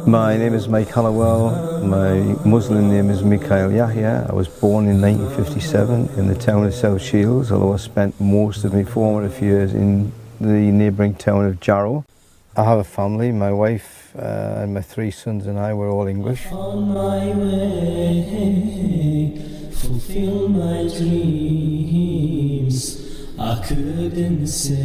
My name is Mike Halliwell. My Muslim name is Mikhail Yahya. I was born in 1957 in the town of South Shields, although I spent most of my formative years in the neighbouring town of Jarrow. I have a family. My wife and my 3 sons and I were all English. I found my way, fulfill my dreams. I couldn't say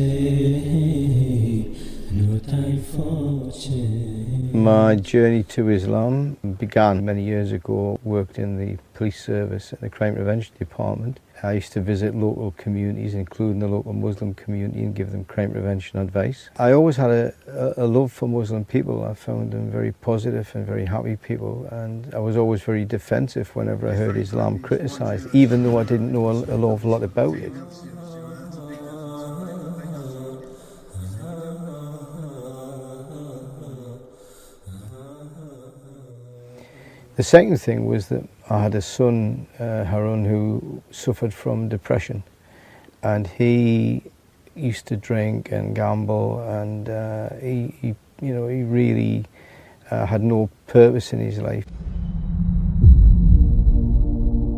no time for change. My journey to Islam began many years ago. Worked in the police service and the crime prevention department. I used to visit local communities, including the local Muslim community, and give them crime prevention advice. I always had a love for Muslim people. I found them very positive and very happy people, and I was always very defensive whenever I heard Islam criticised, even though I didn't know an awful lot about it. The second thing was that I had a son, Harun, who suffered from depression, and he used to drink and gamble, and he really had no purpose in his life.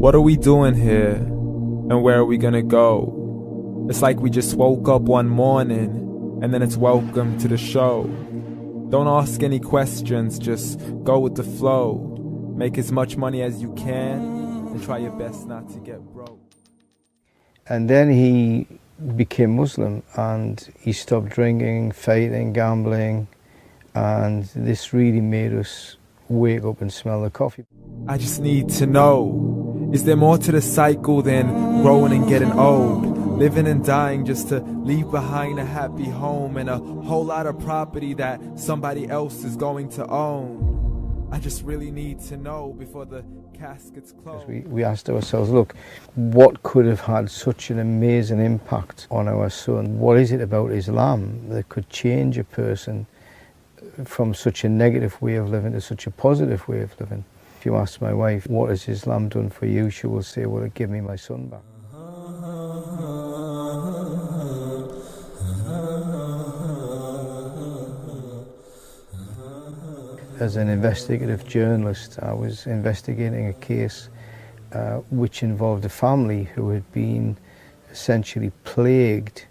What are we doing here, and where are we gonna go? It's like we just woke up one morning, and then it's welcome to the show. Don't ask any questions, just go with the flow. Make as much money as you can and try your best not to get broke. And then he became Muslim and he stopped drinking, fighting, gambling, and this really made us wake up and smell the coffee. I just need to know, is there more to the cycle than growing and getting old? Living and dying just to leave behind a happy home and a whole lot of property that somebody else is going to own. I just really need to know before the casket's closed. We asked ourselves, look, what could have had such an amazing impact on our son? What is it about Islam that could change a person from such a negative way of living to such a positive way of living? If you ask my wife, what has Islam done for you? She will say, well, it gave me my son back. As an investigative journalist, I was investigating a case which involved a family who had been essentially plagued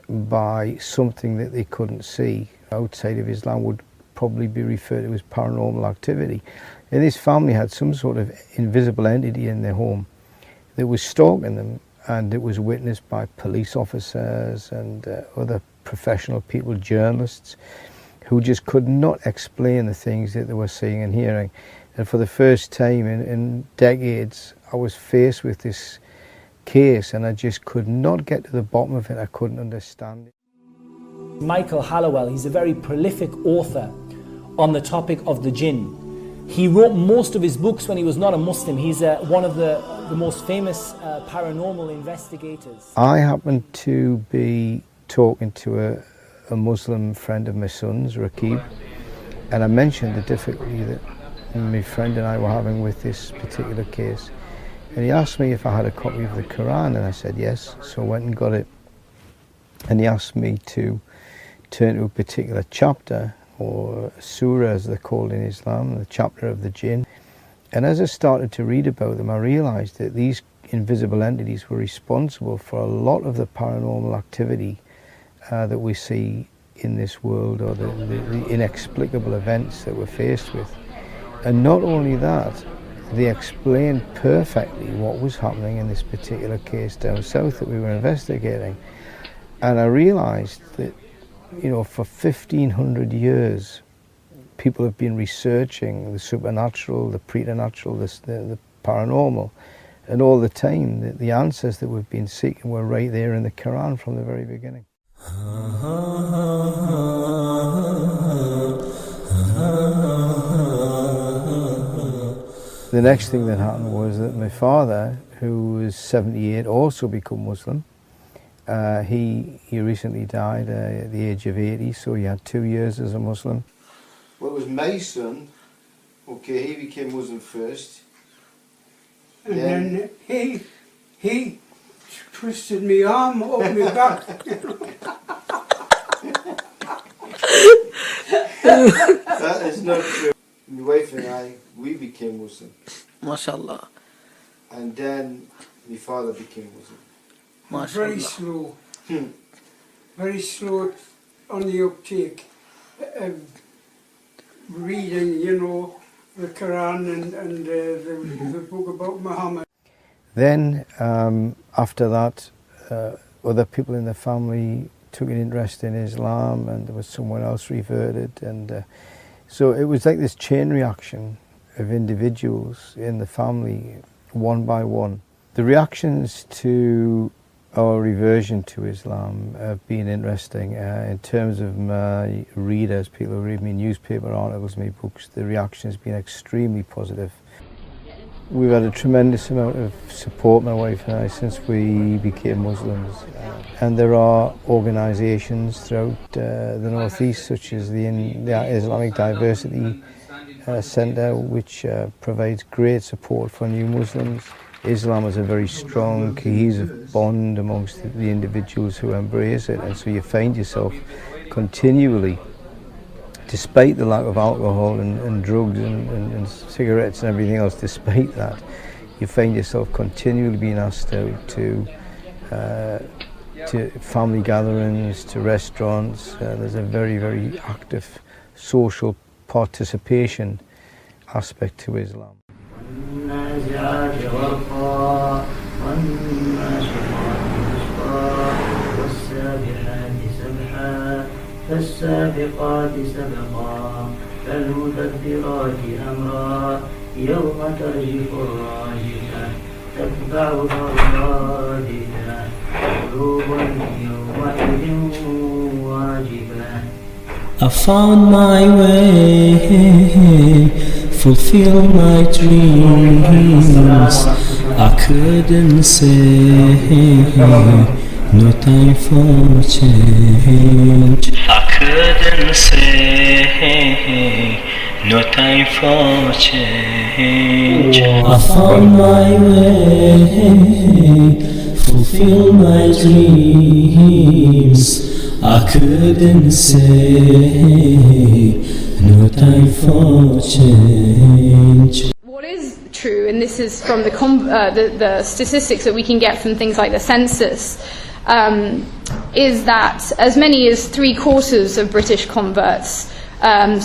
by something that they couldn't see. Outside of Islam would probably be referred to as paranormal activity. And this family had some sort of invisible entity in their home that was stalking them, and it was witnessed by police officers and other professional people, journalists, who just could not explain the things that they were seeing and hearing. And for the first time in decades, I was faced with this case and I just could not get to the bottom of it. I couldn't understand it. Michael Halliwell, he's a very prolific author on the topic of the jinn. He wrote most of his books when he was not a Muslim. He's one of the most famous paranormal investigators. I happened to be talking to a Muslim friend of my son's, Rakib, and I mentioned the difficulty that my friend and I were having with this particular case, and he asked me if I had a copy of the Quran, and I said yes. So I went and got it, and he asked me to turn to a particular chapter, or surah as they're called in Islam, the chapter of the jinn. And as I started to read about them, I realized that these invisible entities were responsible for a lot of the paranormal activity that we see in this world, or the inexplicable events that we're faced with. And not only that, they explained perfectly what was happening in this particular case down south that we were investigating. And I realized that, you know, for 1500 years, people have been researching the supernatural, the preternatural, the paranormal, and all the time the answers that we've been seeking were right there in the Quran from the very beginning. The next thing that happened was that my father, who was 78, also became Muslim. He recently died at the age of 80, so he had 2 years as a Muslim. Well, it was my son. Okay, he became Muslim first. And then he twisted me arm up my back. That is not true. became Muslim. MashaAllah. And then my father became Muslim. Very MashaAllah. slow. Very slow on the uptake. Reading, you know, the Quran and the book about Muhammad. Then, after that, other people in the family took an interest in Islam, and there was someone else reverted, and so it was like this chain reaction of individuals in the family, one by one. The reactions to our reversion to Islam have been interesting. In terms of my readers, people who read me newspaper articles, me books, the reaction has been extremely positive. We've had a tremendous amount of support, my wife and I, since we became Muslims. And there are organisations throughout the North East, such as the Islamic Diversity Centre, which provides great support for new Muslims. Islam is a very strong, cohesive bond amongst the individuals who embrace it, and so you find yourself continually, despite the lack of alcohol and drugs and cigarettes and everything else, despite that, you find yourself continually being asked out to family gatherings, to restaurants. There's a very, very active social participation aspect to Islam. والنازعات غرقا والناشطات نشطا والسابحات سبحا فالسابقات سبقا فالمدبرات أمرا يوم ترجف الراجفة تتبعها الرادفة قلوب يومئذ واجفة. I found my way, fulfill my dreams. I couldn't say, no time for change. I couldn't say, no time for change. I found my way, fulfill my dreams. I couldn't say, no time for change. What is true, and this is from the statistics that we can get from things like the census, is that as many as 3/4 of British converts,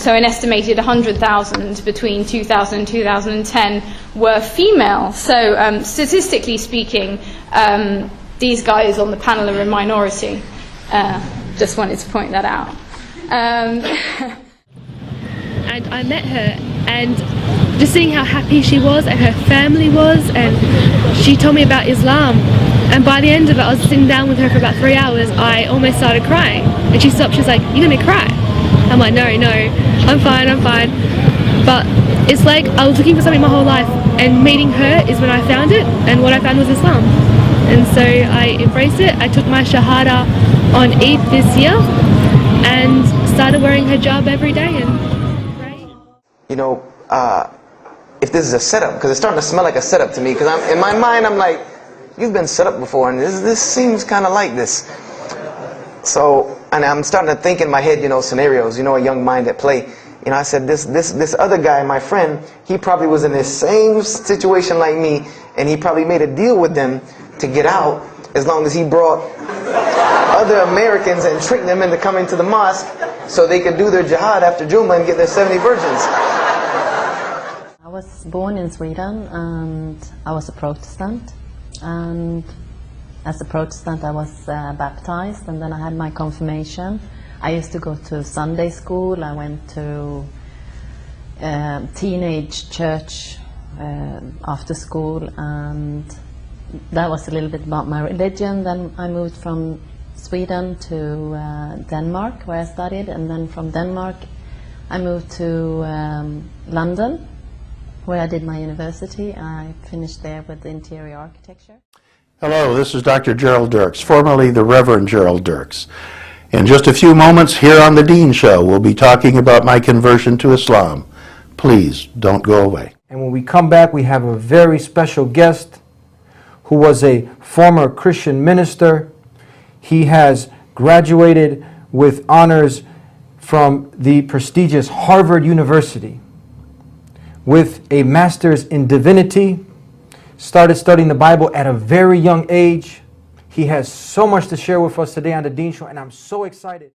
so an estimated 100,000 between 2000 and 2010, were female. So statistically speaking, these guys on the panel are a minority. Just wanted to point that out. And I met her, and just seeing how happy she was and her family was, and she told me about Islam, and by the end of it, I was sitting down with her for about 3 hours. I almost started crying, and she stopped. She was like, "You're gonna cry?" I'm like, no, I'm fine. But it's like I was looking for something my whole life, and meeting her is when I found it, and what I found was Islam. And so I embraced it. I took my Shahada on Eid this year and started wearing hijab every day. And you know, if this is a setup, because it's starting to smell like a setup to me, because in my mind I'm like, you've been set up before, and this seems kind of like this. So, and I'm starting to think in my head, you know, scenarios, you know, a young mind at play. You know, I said, this other guy, my friend, he probably was in the same situation like me, and he probably made a deal with them to get out, as long as he brought other Americans and tricked them into coming to the mosque so they could do their jihad after Jumu'ah and get their 70 virgins. I was born in Sweden, and I was a Protestant, and as a Protestant I was baptized, and then I had my confirmation. I used to go to Sunday school. I went to teenage church after school, and that was a little bit about my religion. Then I moved from Sweden to Denmark, where I studied, and then from Denmark I moved to London, where I did my university. I finished there with interior architecture. Hello, this is Dr. Gerald Dirks, formerly the Reverend Gerald Dirks. In just a few moments here on The Dean Show, we'll be talking about my conversion to Islam. Please don't go away. And when we come back, we have a very special guest who was a former Christian minister. He has graduated with honors from the prestigious Harvard University. with a master's in divinity, started studying the Bible at a very young age. He has so much to share with us today on The Dean Show, and I'm so excited.